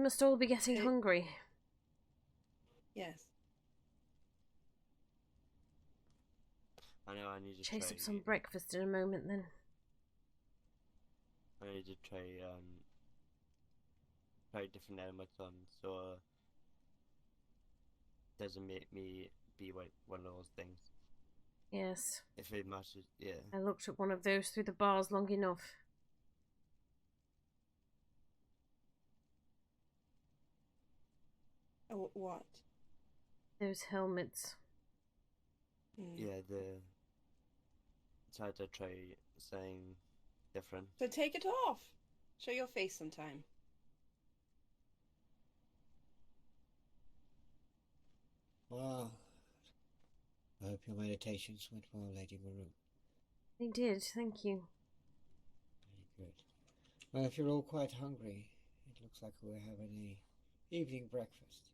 must all be getting hungry. Yes. I know I need to Chase try. up some breakfast in a moment then. I need to try different animatrons so doesn't make me be like one of those things. Yes. If it matters, yeah. I looked at one of those through the bars long enough. Oh, what? Those helmets. Yeah, it's hard to try saying different. So take it off. Show your face sometime. Well, I hope your meditations went well, Lady Maroon. They did, thank you. Very good. Well, if you're all quite hungry, it looks like we're having a evening breakfast.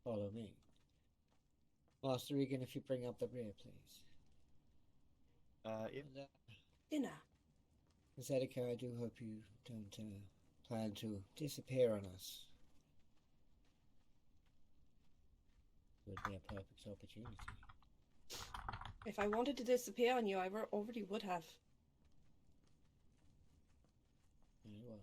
Follow me. Master Egan, if you bring up the rear, please. Yep. And, Dinner. Zedica, I do hope you don't plan to disappear on us. Would be a perfect opportunity. If I wanted to disappear on you, I already would have. Very well.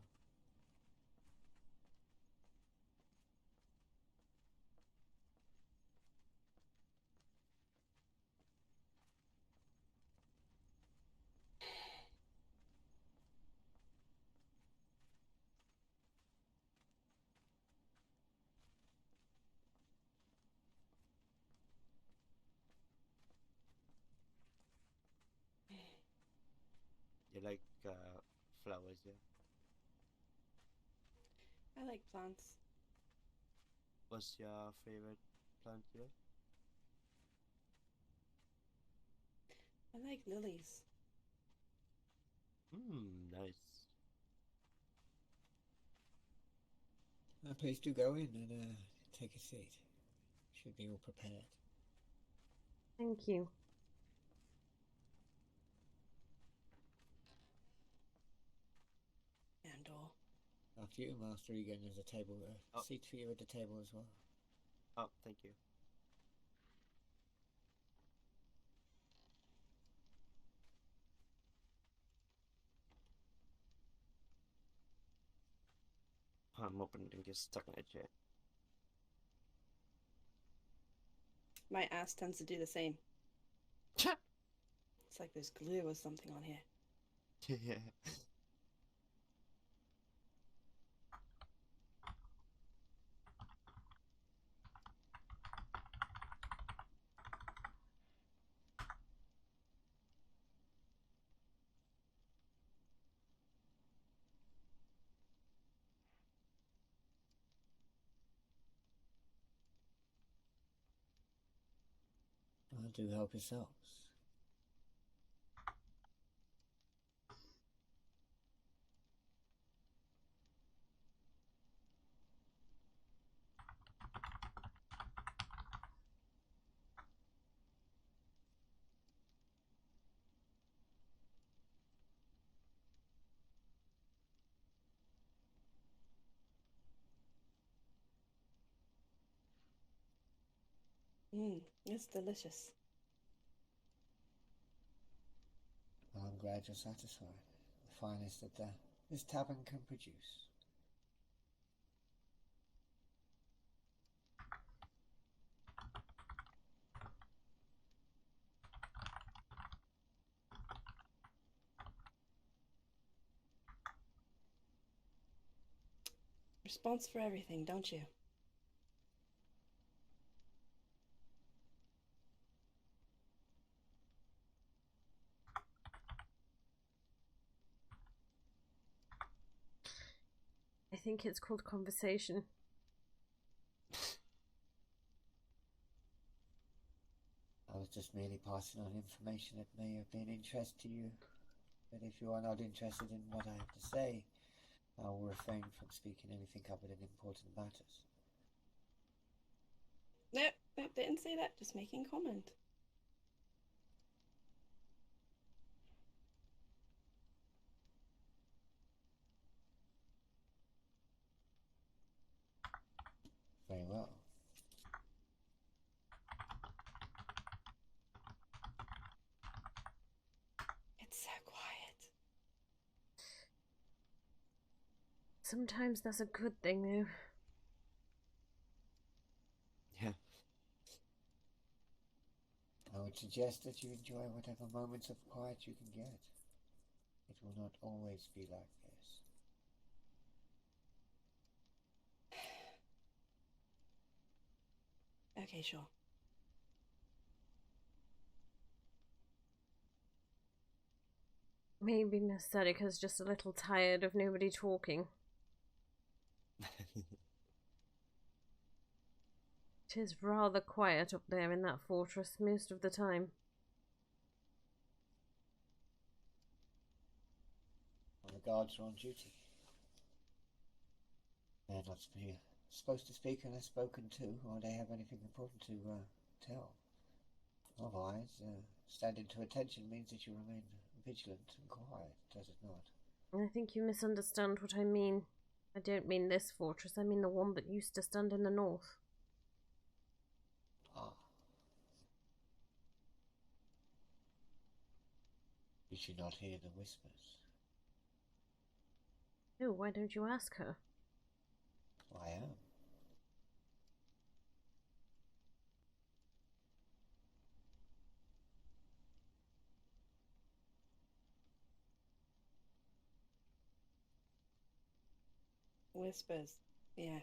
You like flowers, yeah? I like plants. What's your favorite plant you like? I like lilies. Nice. Please do go in and take a seat. Should be all prepared. Thank you. Andor. After you, Master Egan, there's a table, Oh. seat for you at the table as well. Oh, thank you. I'm hoping I didn't get stuck in a chair. My ass tends to do the same. It's like there's glue or something on here. Yeah. Well, do help yourselves. It's delicious. Well, I'm glad you're satisfied. The finest that this tavern can produce. Response for everything, don't you? I think it's called conversation. I was just merely passing on information that may have been interest to you. But if you are not interested in what I have to say, I will refrain from speaking anything other than important matters. Nope, didn't say that. Just making comment. Sometimes that's a good thing, though. Yeah. I would suggest that you enjoy whatever moments of quiet you can get. It will not always be like this. Okay, sure. Maybe Miss Zedica's just a little tired of nobody talking. It is rather quiet up there in that fortress most of the time. Well, the guards are on duty. They're not supposed to speak unless spoken to, or they have anything important to tell. Otherwise, standing to attention means that you remain vigilant and quiet, does it not? I think you misunderstand what I mean. I don't mean this fortress, I mean the one that used to stand in the north. Ah. Did you not hear the whispers? Oh, why don't you ask her? I am. Whispers. Yeah.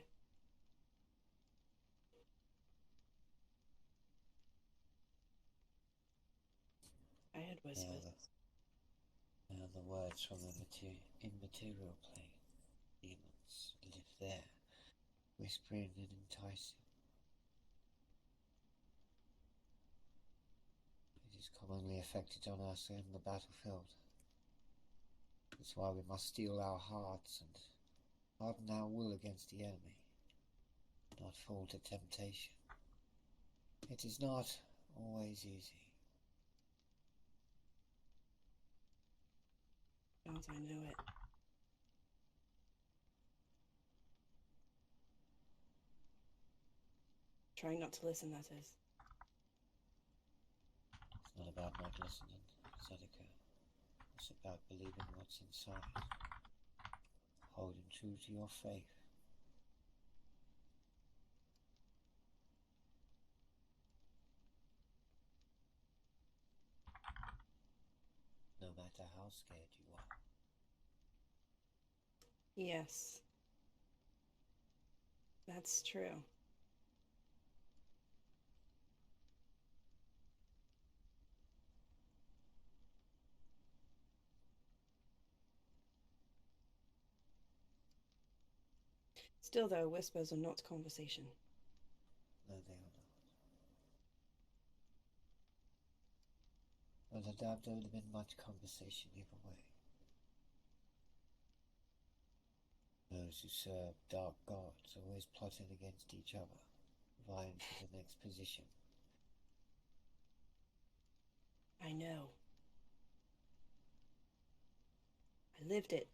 I heard whispers. They are the words from the immaterial plane. Demons live there, whispering and enticing. It is commonly affected on us in the battlefield. That's why we must steel our hearts and harden our will against the enemy, not fall to temptation. It is not always easy. Don't I know it? Trying not to listen, that is. It's not about not listening, Zedica. It's about believing what's inside, holding true to your faith. No matter how scared you are. Yes. That's true. Still, though, whispers are not conversation. No, they are not. But I doubt there would have been much conversation either way. Those who serve dark gods are always plotting against each other, vying for the next position. I know. I lived it.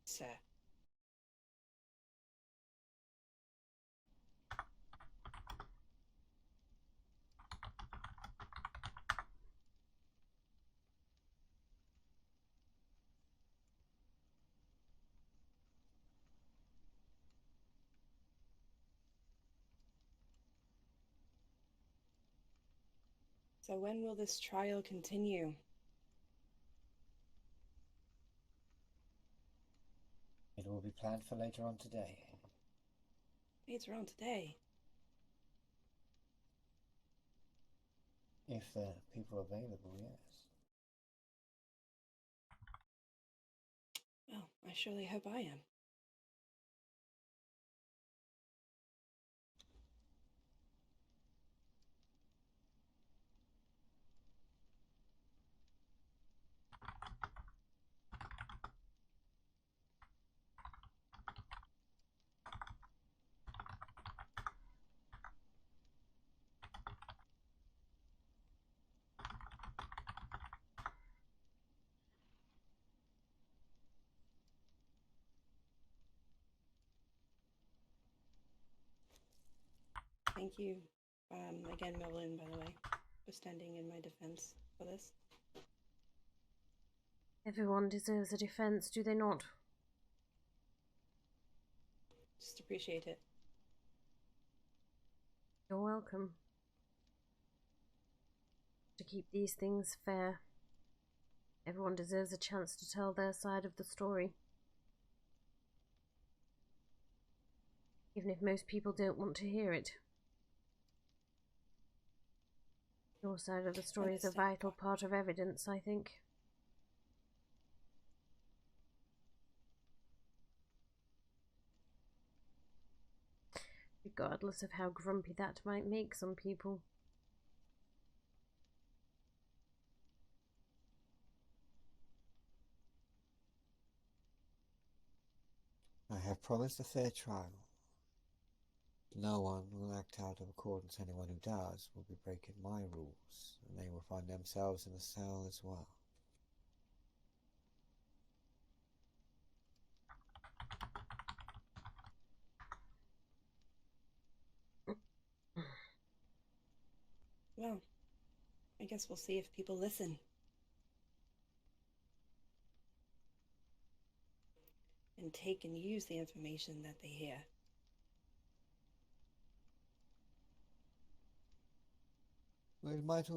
Sir. So when will this trial continue? It will be planned for later on today. Later on today. If the people are available, yes. Well, I surely hope I am. Thank you, again, Melvin, by the way, for standing in my defense for this. Everyone deserves a defense, do they not? Just appreciate it. You're welcome. To keep these things fair. Everyone deserves a chance to tell their side of the story. Even if most people don't want to hear it. Your side of the story is a vital part of evidence, I think. Regardless of how grumpy that might make some people. I have promised a fair trial. No one will act out of accordance. Anyone who does will be breaking my rules, and they will find themselves in a cell as well. Well, I guess we'll see if people listen. And take and use the information that they hear. Well, it might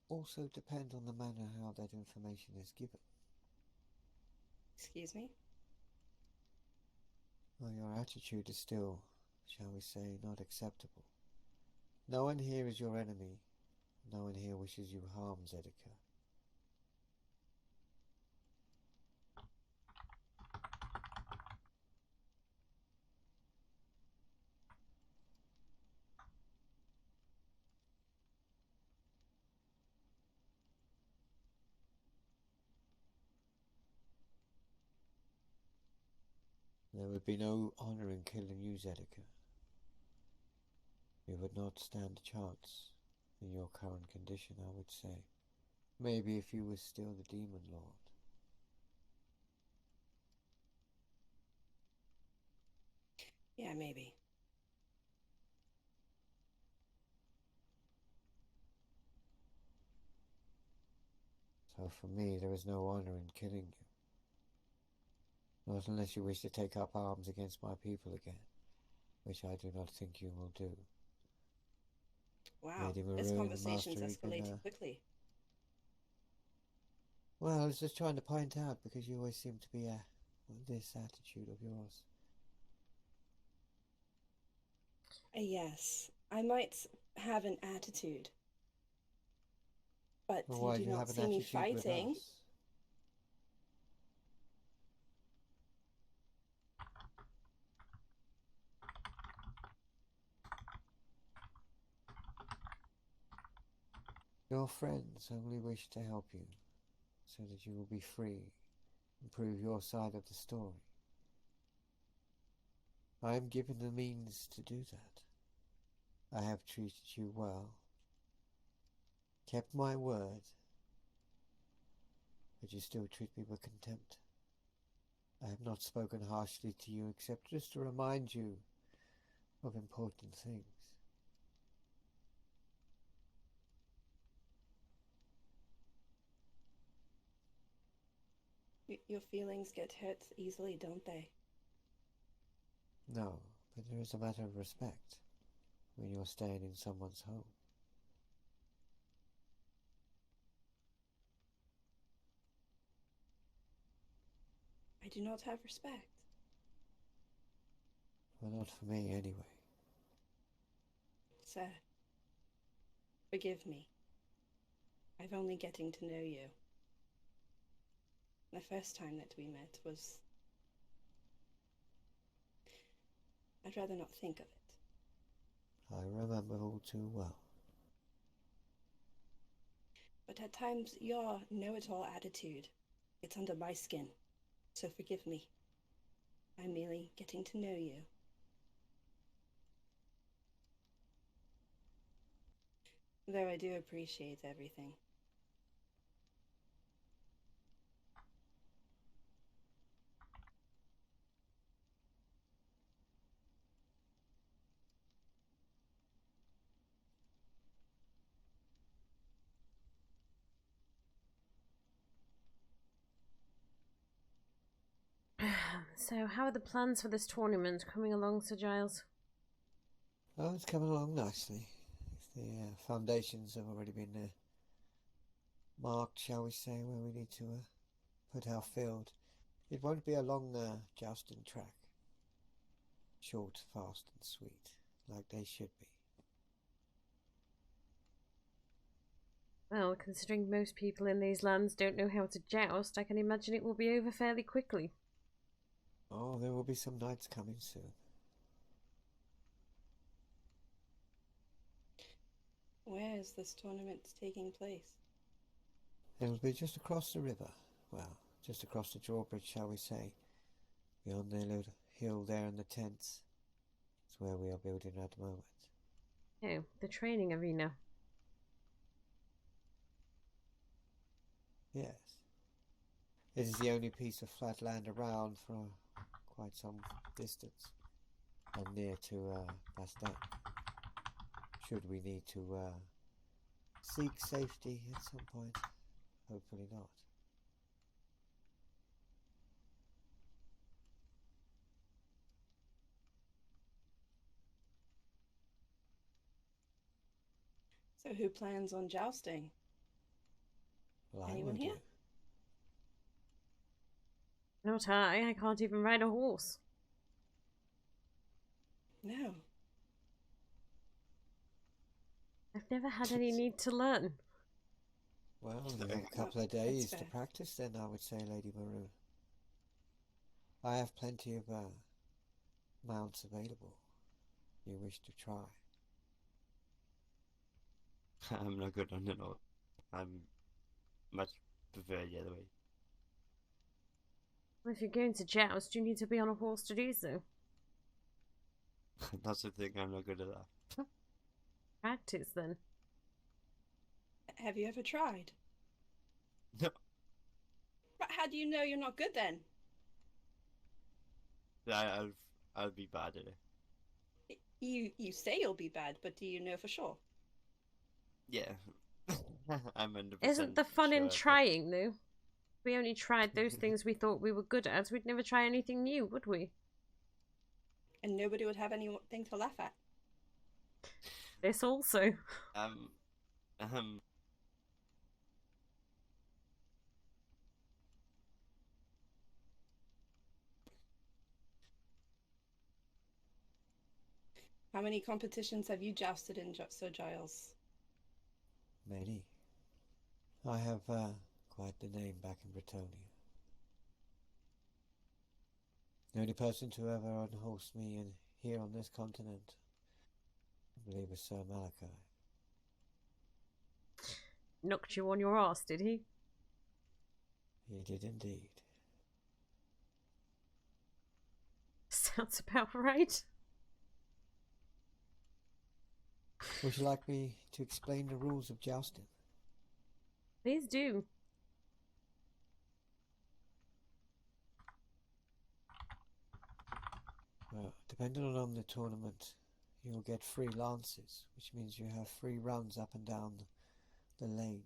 also depend on the manner how that information is given. Excuse me? Well, your attitude is still, shall we say, not acceptable. No one here is your enemy. No one here wishes you harm, Zedica. There would be no honor in killing you, Zedica. You would not stand a chance in your current condition, I would say. Maybe if you were still the Demon Lord. Yeah, maybe. So for me, there is no honor in killing you. Not unless you wish to take up arms against my people again, which I do not think you will do. Wow, Lady this Maroon, conversation's Master escalated Egan, quickly. Well, I was just trying to point out because you always seem to be this attitude of yours. Yes, I might have an attitude. But Well, you why do do you not have an see me attitude with fighting. us? Your friends only wish to help you, so that you will be free and prove your side of the story. I am given the means to do that. I have treated you well, kept my word, but you still treat me with contempt. I have not spoken harshly to you except just to remind you of important things. Your feelings get hurt easily, don't they? No, but there is a matter of respect when you're staying in someone's home. I do not have respect. Well, not for me, anyway. Sir, forgive me. I've only getting to know you. The first time that we met was... I'd rather not think of it. I remember all too well. But at times, your know-it-all attitude gets under my skin. So forgive me. I'm merely getting to know you. Though I do appreciate everything. So, how are the plans for this tournament coming along, Sir Giles? Oh, it's coming along nicely. The foundations have already been marked, shall we say, where we need to put our field. It won't be a long jousting track. Short, fast and sweet, like they should be. Well, considering most people in these lands don't know how to joust, I can imagine it will be over fairly quickly. Oh, there will be some nights coming soon. Where is this tournament taking place? It'll be just across the river. Well, just across the drawbridge, shall we say. Beyond the little hill there in the tents. It's where we are building at the moment. Oh, the training arena. Yes. It is the only piece of flat land around for quite some distance. And near to Bastet. Should we need to seek safety at some point? Hopefully not. So who plans on jousting? Well, I Anyone will here? do. Not I. I can't even ride a horse. No. I've never had any need to learn. Well, you have a couple of days to practice then, I would say, Lady Maroon. I have plenty of mounts available. You wish to try. I'm not good on it all. I'm much prefer the other way. Well, if you're going to joust, you need to be on a horse to do so. That's the thing, I'm not good at that. Practice, then. Have you ever tried? No. But how do you know you're not good then? I'll be bad at it. You say you'll be bad, but do you know for sure? Yeah. I'm 100% Isn't the fun in sure, trying, though? We only tried those things we thought we were good at. We'd never try anything new, would we? And nobody would have anything to laugh at. This also. um, How many competitions have you jousted in, Sir Giles? Many. I have quite the name back in Britonia. The only person to ever unhorse me here on this continent, I believe, was Sir Malachi. Knocked you on your arse, did he? He did indeed. Sounds about right. Would you like me to explain the rules of jousting? Please do. Well, depending on the tournament, you'll get free lances, which means you have free runs up and down the lane.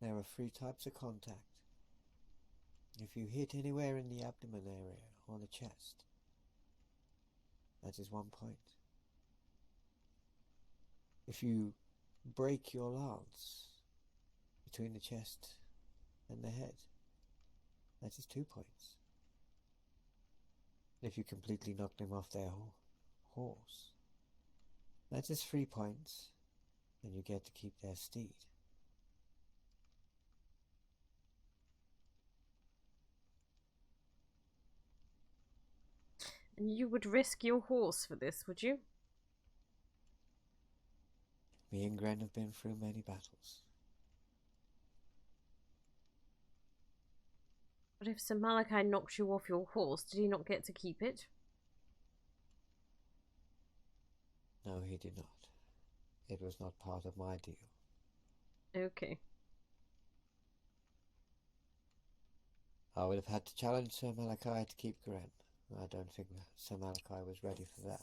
There are 3 types of contact. If you hit anywhere in the abdomen area or the chest, that is 1 point. If you break your lance between the chest and the head, that is 2 points. If you completely knock them off their horse, that is 3 points, and you get to keep their steed. And you would risk your horse for this, would you? Me and Gren have been through many battles. But if Sir Malachi knocked you off your horse, did he not get to keep it? No, he did not. It was not part of my deal. Okay. I would have had to challenge Sir Malachi to keep Gren. I don't think Sir Malachi was ready for that.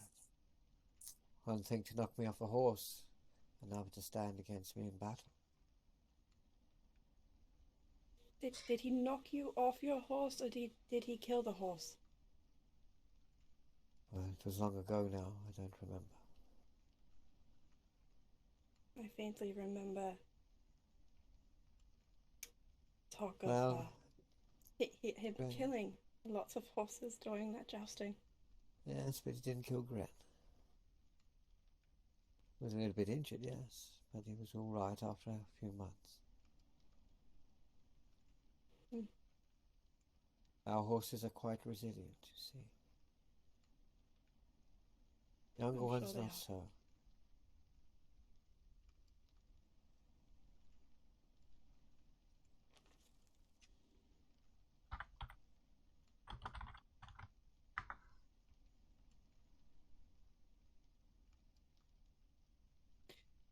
One thing to knock me off a horse, another to stand against me in battle. Did he knock you off your horse, or did he kill the horse? Well, it was long ago now. I don't remember. I faintly remember talk of Well, him right. killing lots of horses during that jousting. Yes, but he didn't kill Gren. He was a little bit injured, yes, but he was all right after a few months. Hmm. Our horses are quite resilient, you see. Younger I'm ones sure they not are. so.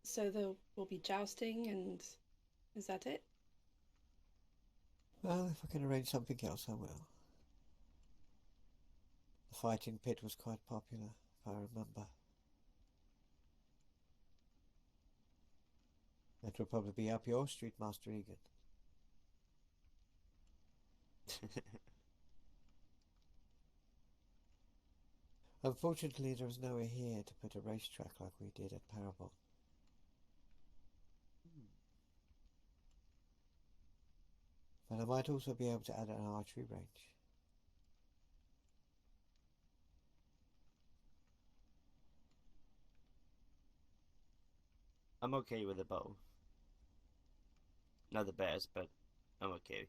So there will be jousting, and is that it? Well, if I can arrange something else, I will. The fighting pit was quite popular, if I remember. That will probably be up your street, Master Egan. Unfortunately, there is nowhere here to put a racetrack like we did at Parabon. But I might also be able to add an archery range. I'm okay with a bow. Not the best, but I'm okay.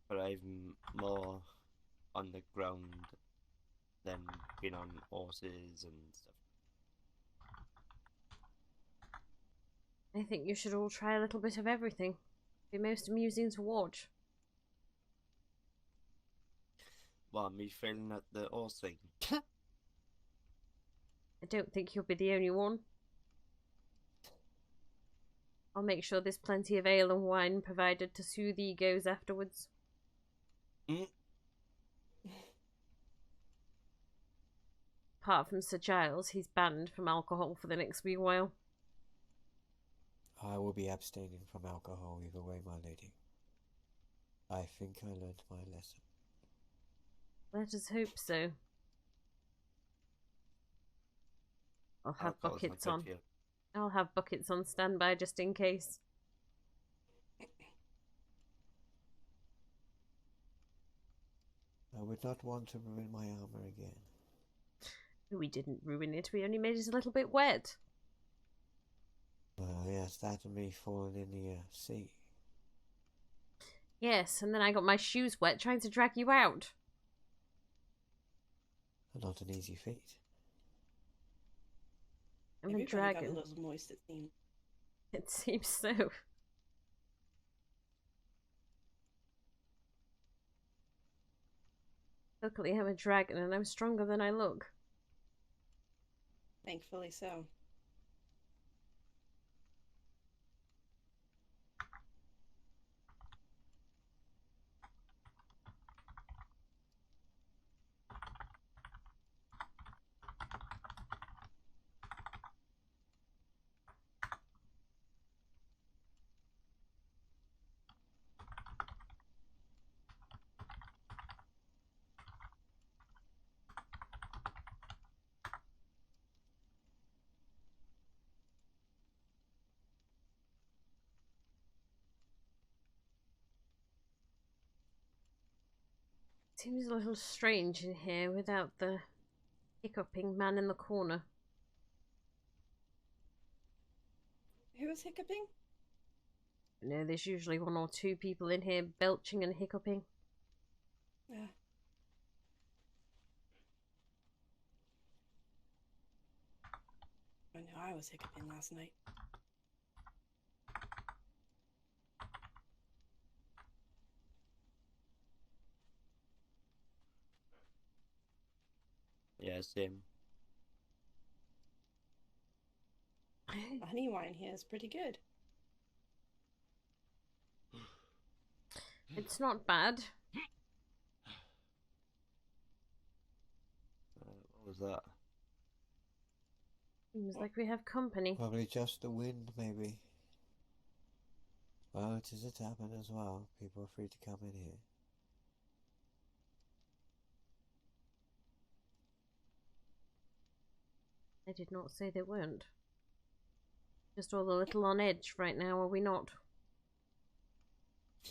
But I'm more on the ground than being on horses and stuff. I think you should all try a little bit of everything. Be most amusing to watch. Well, me failing at the horse thing. I don't think you'll be the only one. I'll make sure there's plenty of ale and wine provided to soothe egos afterwards. Apart from Sir Giles, he's banned from alcohol for the next wee while. I will be abstaining from alcohol either way, my lady. I think I learnt my lesson. Let us hope so. I'll have Alcohol's not buckets good on. for you. I'll have buckets on standby just in case. I would not want to ruin my armor again. We didn't ruin it, we only made it a little bit wet. Well, yes, that and me falling in the sea. Yes, and then I got my shoes wet trying to drag you out. Not an easy feat. I'm a Everybody got a dragon. little moist, it seemed. It seems so. Luckily, I'm a dragon and I'm stronger than I look. Thankfully so. Seems a little strange in here without the hiccuping man in the corner. Who was hiccuping? No, there's usually one or two people in here belching and hiccuping. I know I was hiccuping last night. Yeah, same. Honey wine here is pretty good. It's not bad. What was that? Seems like we have company. Probably just the wind, maybe. Well, it is a tavern as well. People are free to come in here. I did not say they weren't. Just all a little on edge right now, are we not?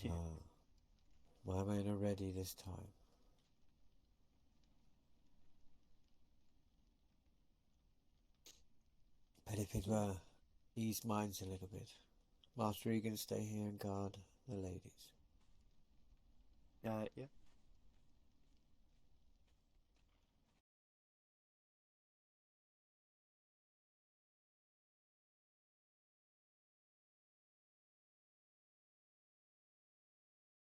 Yeah. My men are ready this time. But if it were, ease minds a little bit. Master Egan, stay here and guard the ladies. Yeah.